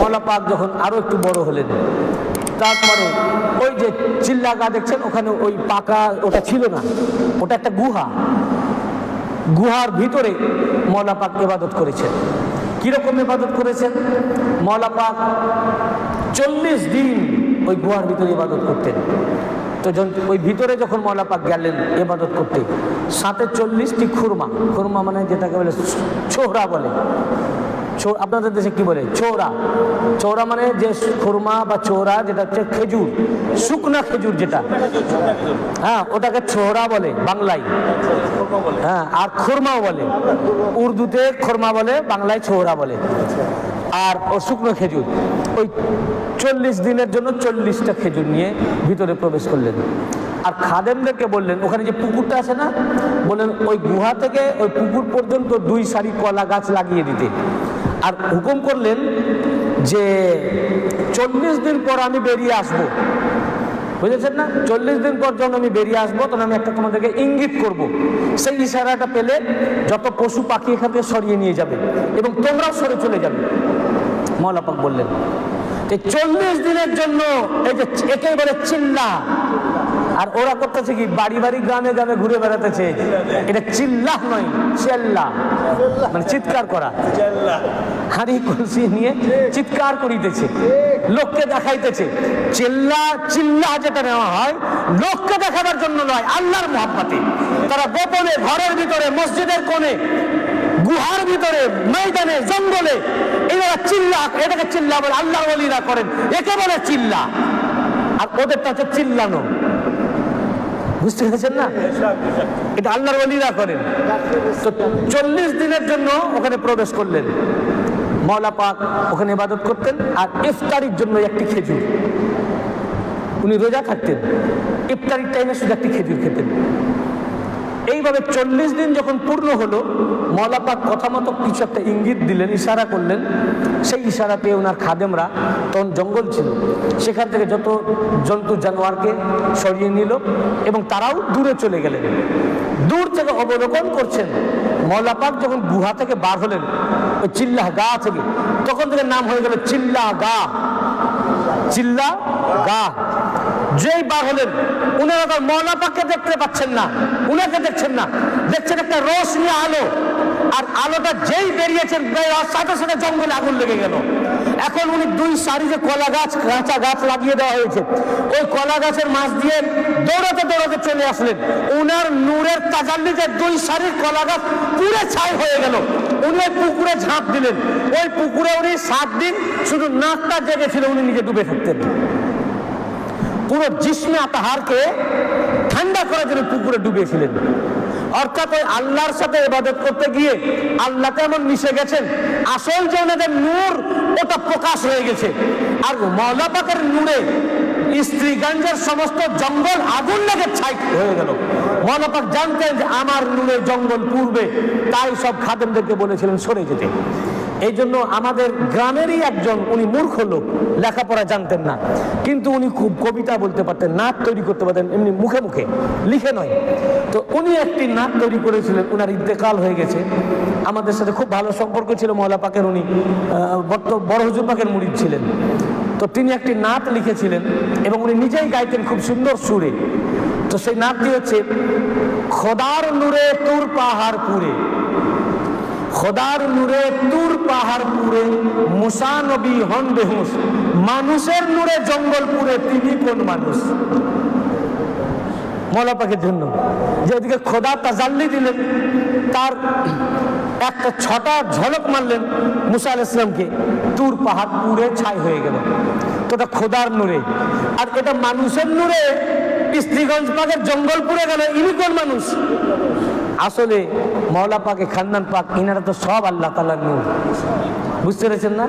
মওলা পাক যখন আরো একটু বড় হলেন, তারপরে ওই যে চিল্লা গা দেখছেন ওখানে ওই পাকা ওটা ছিল না, ওটা একটা গুহা, গুহার ভিতরে মওলা পাক ইবাদত করেছেন। কিরকম ইবাদত করেছেন? মওলা পাক 40 দিন ওই গুহার ভিতরে ইবাদত করতেন। তো ওই ভিতরে যখন মওলা পাক গেলেন ইবাদত করতে, সাথে 40টি খুরমা, খুরমা মানে যেটাকে বলে ছোহরা বলে, আপনাদের দেশে কি বলে? চৌরা। চৌরা মানে যে খুরমা বা চৌরা, যেটা হচ্ছে খেজুর, শুকনা খেজুর যেটা, হ্যাঁ ওটাকে ছোহরা বলে বাংলায়, হ্যাঁ আর খুরমাও বলে, উর্দুতে খুরমা বলে, বাংলায় ছোহরা বলে। আর ও শুকনো খেজুর, ওই 40 দিনের জন্য 40টা খেজুর নিয়ে ভিতরে প্রবেশ করলেন। আর খাদেমদেরকে বললেন, ওখানে যে পুকুরটা আছে না, বললেন ওই গুহা থেকে ওই পুকুর পর্যন্ত 2 সারি কলা গাছ লাগিয়ে দিতে। আর হুকুম করলেন যে 40 দিন পর আমি বেরিয়ে আসবো, বুঝেছেন না? 40 দিন পর যখন আমি বেরিয়ে আসবো, তখন আমি একটা তোমাদেরকে ইঙ্গিত করব। সেই ইশারাটা পেলে যত পশু পাখি এখান থেকে সরিয়ে নিয়ে যাবে এবং তোমরাও সরে চলে যাবে। মওলা পাক বললেন 40 দিনের জন্য এই যে একেবারে চিল্লা, আর ওরা করতেছে কি, বাড়ি বাড়ি গ্রামে গ্রামে ঘুরে বেড়াতেছে। এটা চিল্লাহ নয়, চেল্লা মানে চিৎকার করা, হাঁড়ি কলসি নিয়ে চিৎকার করিতেছে, লোককে দেখাইতেছে। চিল্লা যেটা নেওয়া হয় লোককে দেখাবার জন্য নয়, আল্লাহর মহব্বতে। তারা গোপনে ঘরের ভিতরে, মসজিদের কোণে, গুহার ভিতরে, ময়দানে, জঙ্গলে এরা চিল্লা, এটাকে চিল্লা বলে। আল্লাহ ওলিরা করেন, একে বলে চিল্লা, আর ওদেরটা হচ্ছে চিল্লানো। বুঝতে পেরেছেন না? এটা আল্লাহর ওলিরা করেন। তো 40 দিনের জন্য ওখানে প্রবেশ করলেন। মওলা পাক ওখানে ইবাদত করতেন, আর ইফতারির জন্য একটি খেজুর, উনি রোজা থাকতেন, ইফতারির টাইমে শুধু একটি খেজুর খেতেন। এইভাবে 40 দিন যখন পূর্ণ হলো, মওলা পাক কথা মতো কিছু একটা ইঙ্গিত দিলেন, ইশারা করলেন। সেই ইশারা পেয়ে ওনার খাদেমরা, তখন জঙ্গল ছিল, সেখান থেকে যত জন্তু জানোয়ারকে সরিয়ে নিল এবং তারাও দূরে চলে গেলেন। দূর থেকে অবলোকন করছেন। মওলা পাক যখন গুহা থেকে বার হলেন ওই চিল্লা গা থেকে, তখন থেকে নাম হয়ে গেল চিল্লা গা। চিল্লা গা যেই বার হলেন, উনারা তো মওলা পাককে দেখতে পাচ্ছেন না, উনাকে দেখছেন না, দেখছেন একটা রোশনি আলো। আর আলোটা যেই বেরিয়েছেন, সাথে সাথে জঙ্গলে আগুন লেগে গেল। এখন উনি 2 সারি যে কলা গাছ, কাঁচা গাছ লাগিয়ে দেওয়া হয়েছে, ওই কলা গাছের মাছ দিয়ে দৌড়াতে দৌড়াতে চলে আসলেন। উনার নূরের তাজাল্লিতে 2 সারির কলা গাছ পুরে ছাই হয়ে গেল। উনি ওই পুকুরে ঝাঁপ দিলেন। ওই পুকুরে উনি 7 দিন শুধু নাকটা জেগেছিল, উনি নিজে ডুবে থাকতেন। পুরো জিসমে আতাহারকে ঠান্ডা করার জন্য পুকুরে ডুবিয়েছিলেন। অর্থাৎ ওই আল্লাহর সাথে ইবাদত করতে গিয়ে আল্লাহতে এমন মিশে গেছেন, আসল যে ওনাদের নূর ওটা প্রকাশ হয়ে গেছে। আর মওলা পাকের নূরে স্ত্রীগঞ্জের সমস্ত জঙ্গল আগুন লেগে ছাই হয়ে গেল। মওলা পাক জানতেন যে আমার নূরে জঙ্গল পূর্বে, তাই সব খাদেমদেরকে বলেছিলেন সরে যেতে। এই জন্য আমাদের গ্রামেরই একজন, উনি মূর্খ লোক, লেখাপড়া জানতেন না, কিন্তু উনি খুব কবিতা বলতে পারতেন, নাচ তৈরি করতে পারতেন, এমনি মুখে মুখে, লিখে নয়। তো উনি একটি নাচ তৈরি করেছিলেন, উনার ইন্তেকাল হয়ে গেছে। আমাদের সাথে খুব ভালো সম্পর্ক ছিল মওলা পাকের, উনি বড় হুজুর পাকের মুরিদ ছিলেন। তো তিনি একটি নাচ লিখেছিলেন এবং উনি নিজেই গাইতেন খুব সুন্দর সুরে। তো সেই নাচটি হচ্ছে, খোদার নূরে তুর পাহাড় পুরে, খোদার নূরে তুর পাহাড় পুরে, মুসা নবী হন বেহুশ, মানুষের নূরে জঙ্গল পুরে, তিনি কোন মানুষ। মওলা পাকের জন্য যেদিকে খোদা তাজাল্লি দিলেন, তার একটা 6টা ঝলক মারলেন মুসা আলাইহিস সালামকে, তুর পাহাড় পুরে ছাই হয়ে গেল। তো এটা খোদার নূরে, আর এটা মানুষের নূরে স্ত্রীগঞ্জ পাকের জঙ্গল পুরে গেল, ইনি কোন মানুষ? আসলে মওলা পাকে, খান্নান পাক, ইনারা তো সব আল্লাহ তাআলার নূর। বুঝতে পেরেছেন না?